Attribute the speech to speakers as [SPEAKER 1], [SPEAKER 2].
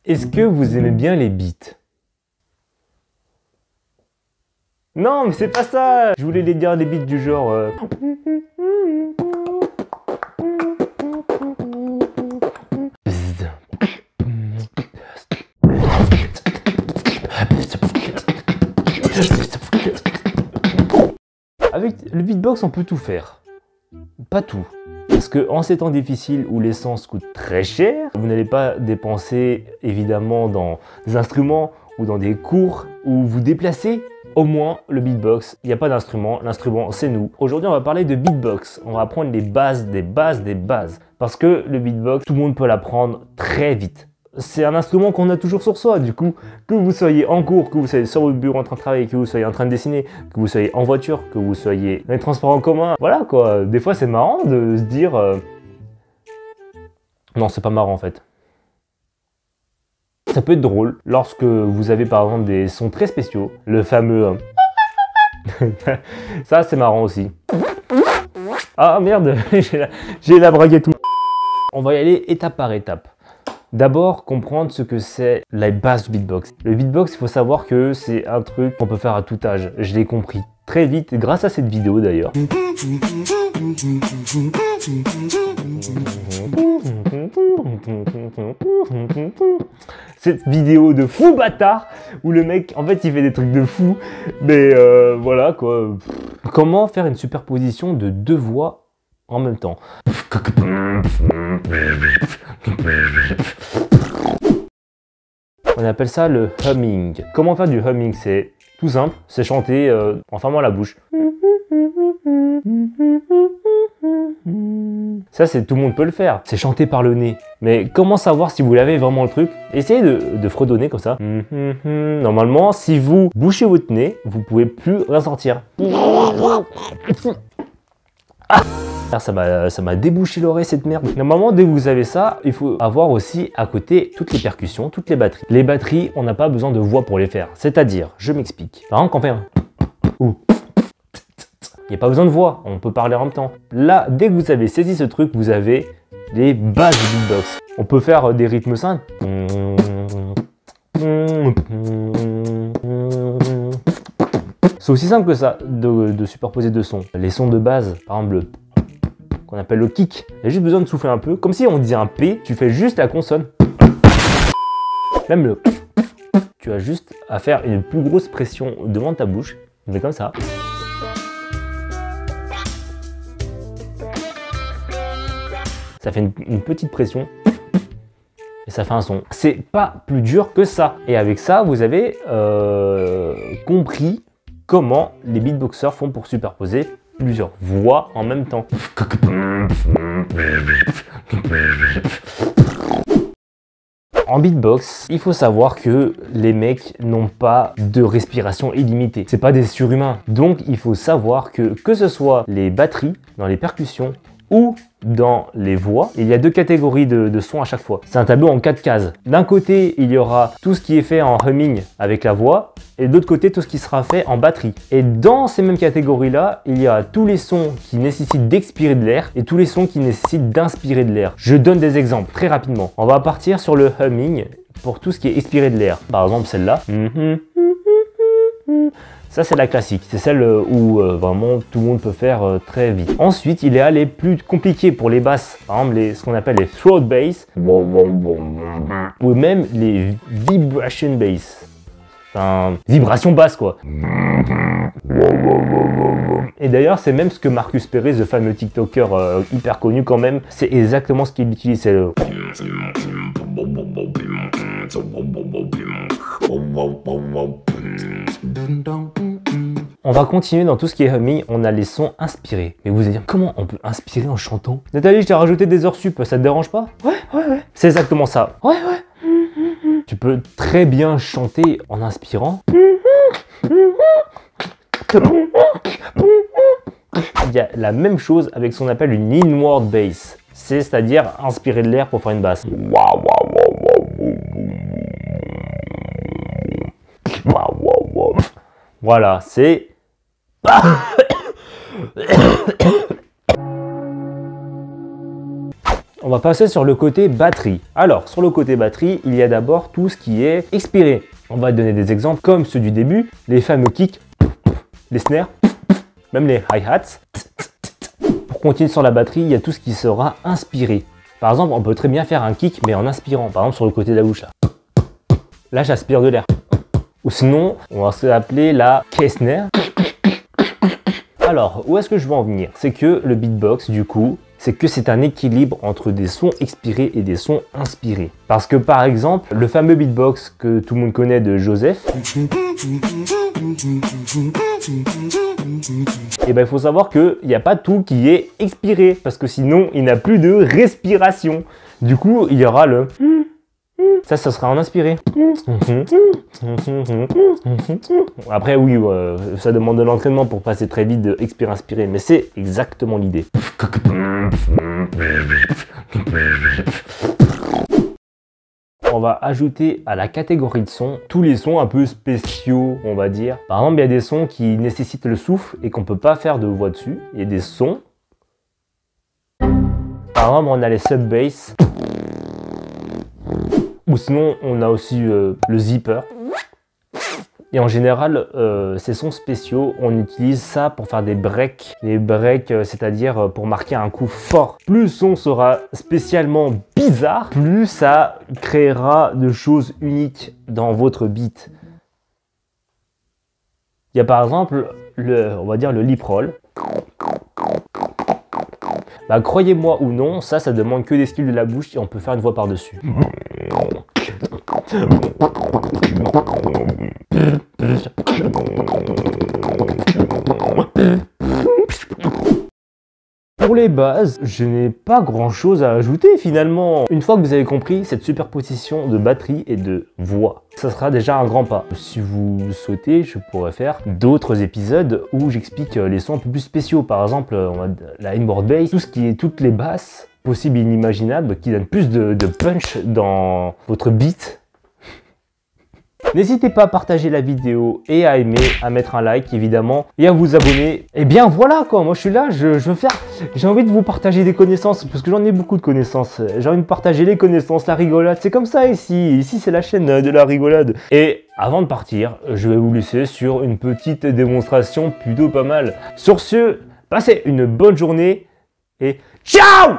[SPEAKER 1] Est-ce que vous aimez bien les beats? Non, mais c'est pas ça. Je voulais les dire des beats du genre... Avec le beatbox, on peut tout faire. Pas tout. Parce que en ces temps difficiles où l'essence coûte très cher, vous n'allez pas dépenser évidemment dans des instruments ou dans des cours où vous déplacez. Au moins, le beatbox, il n'y a pas d'instrument, l'instrument c'est nous. Aujourd'hui, on va parler de beatbox. On va apprendre les bases des bases des bases. Parce que le beatbox, tout le monde peut l'apprendre très vite. C'est un instrument qu'on a toujours sur soi, du coup, que vous soyez en cours, que vous soyez sur votre bureau en train de travailler, que vous soyez en train de dessiner, que vous soyez en voiture, que vous soyez dans les transports en commun. Voilà quoi, des fois c'est marrant de se dire... Non, c'est pas marrant en fait. Ça peut être drôle lorsque vous avez par exemple des sons très spéciaux, le fameux... Ça c'est marrant aussi. Ah merde, j'ai la braguette tout. On va y aller étape par étape. D'abord, comprendre ce que c'est la base du beatbox. Le beatbox, il faut savoir que c'est un truc qu'on peut faire à tout âge. Je l'ai compris très vite, grâce à cette vidéo d'ailleurs. Cette vidéo de fou bâtard, où le mec, en fait, il fait des trucs de fou. Mais voilà quoi. Comment faire une superposition de deux voix en même temps? On appelle ça le humming. Comment faire du humming? C'est tout simple, c'est chanter en fermant la bouche. Ça, tout le monde peut le faire. C'est chanter par le nez. Mais comment savoir si vous l'avez vraiment le truc? Essayez de fredonner comme ça. Normalement, si vous bouchez votre nez, vous pouvez plus rien sortir. Ça m'a débouché l'oreille cette merde. Normalement, dès que vous avez ça, il faut avoir aussi à côté toutes les percussions, toutes les batteries. Les batteries, on n'a pas besoin de voix pour les faire. C'est-à-dire, je m'explique. Par exemple, quand on fait un... il n'y a pas besoin de voix, on peut parler en même temps. Là, dès que vous avez saisi ce truc, vous avez les bases du beatbox. On peut faire des rythmes simples. C'est aussi simple que ça, de superposer deux sons. Les sons de base, par exemple, qu'on appelle le kick. Il y a juste besoin de souffler un peu. Comme si on disait un P, tu fais juste la consonne. Même le... Tu as juste à faire une plus grosse pression devant ta bouche. Tu fais comme ça. Ça fait une petite pression. Et ça fait un son. C'est pas plus dur que ça. Et avec ça, vous avez compris comment les beatboxers font pour superposer plusieurs voix en même temps. En beatbox, il faut savoir que les mecs n'ont pas de respiration illimitée. C'est pas des surhumains. Donc il faut savoir que ce soit les batteries, dans les percussions, ou dans les voix, il y a deux catégories de sons à chaque fois. C'est un tableau en 4 cases. D'un côté, il y aura tout ce qui est fait en humming avec la voix, et de l'autre côté, tout ce qui sera fait en batterie. Et dans ces mêmes catégories-là, il y a tous les sons qui nécessitent d'expirer de l'air et tous les sons qui nécessitent d'inspirer de l'air. Je donne des exemples très rapidement. On va partir sur le humming pour tout ce qui est expirer de l'air. Par exemple, celle-là. Ça, c'est la classique. C'est celle où vraiment tout le monde peut faire très vite. Ensuite, il y a les plus compliqués pour les basses. Par exemple, ce qu'on appelle les throat bass. Ou même les vibration bass. Enfin, vibration basse, quoi. Et d'ailleurs, c'est même ce que Marcus Perez, le fameux TikToker hyper connu quand même, c'est exactement ce qu'il utilise. C'est le... On va continuer dans tout ce qui est humming, on a les sons inspirés. Mais vous allez dire, comment on peut inspirer en chantant? Nathalie, je t'ai rajouté des heures sup, ça te dérange pas? Ouais. C'est exactement ça. Ouais. Tu peux très bien chanter en inspirant. Il y a la même chose avec ce qu'on appelle une inward bass. C'est-à-dire inspirer de l'air pour faire une basse. Voilà, c'est... On va va passer sur le côté batterie. Alors, sur le côté batterie, il y a d'abord tout ce qui est expiré. On va donner des exemples comme ceux du début, les fameux kicks, les snares, même les hi-hats. Pour continuer sur la batterie, il y a tout ce qui sera inspiré. Par exemple, on peut très bien faire un kick, mais en inspirant. Par exemple, sur le côté de la bouche, là. Là, j'aspire de l'air. Ou sinon, on va s'appeler la K-snare. Alors, où est-ce que je veux en venir? C'est que le beatbox, du coup, c'est un équilibre entre des sons expirés et des sons inspirés. Parce que, par exemple, le fameux beatbox que tout le monde connaît de Joseph, et ben, il faut savoir qu'il n'y a pas tout qui est expiré, parce que sinon, il n'a plus de respiration. Du coup, il y aura le... Ça sera en inspiré. Après, oui, ça demande de l'entraînement pour passer très vite de expire-inspiré, mais c'est exactement l'idée. On va ajouter à la catégorie de sons tous les sons un peu spéciaux, on va dire. Par exemple, il y a des sons qui nécessitent le souffle et qu'on peut pas faire de voix dessus. Il y a des sons. Par exemple, on a les sub-bass. Ou sinon, on a aussi le zipper. Et en général, ces sons spéciaux, on utilise ça pour faire des breaks. Les breaks, c'est-à-dire pour marquer un coup fort. Plus le son sera spécialement bizarre, plus ça créera de choses uniques dans votre beat. Il y a par exemple, on va dire le lip roll. Bah, croyez-moi ou non, ça demande que des skills de la bouche et on peut faire une voix par-dessus. Pour les bases, je n'ai pas grand chose à ajouter finalement. Une fois que vous avez compris cette superposition de batterie et de voix, ça sera déjà un grand pas. Si vous souhaitez, je pourrais faire d'autres épisodes où j'explique les sons un peu plus spéciaux. Par exemple, la inboard bass, toutes les basses possibles et inimaginables qui donnent plus de punch dans votre beat. N'hésitez pas à partager la vidéo et à aimer, à mettre un like évidemment et à vous abonner. Et bien voilà quoi, moi je suis là, j'ai envie de vous partager des connaissances parce que j'en ai beaucoup de connaissances. J'ai envie de partager les connaissances, la rigolade, c'est comme ça ici. Ici c'est la chaîne de la rigolade. Et avant de partir, je vais vous laisser sur une petite démonstration plutôt pas mal. Sur ce, passez une bonne journée et ciao!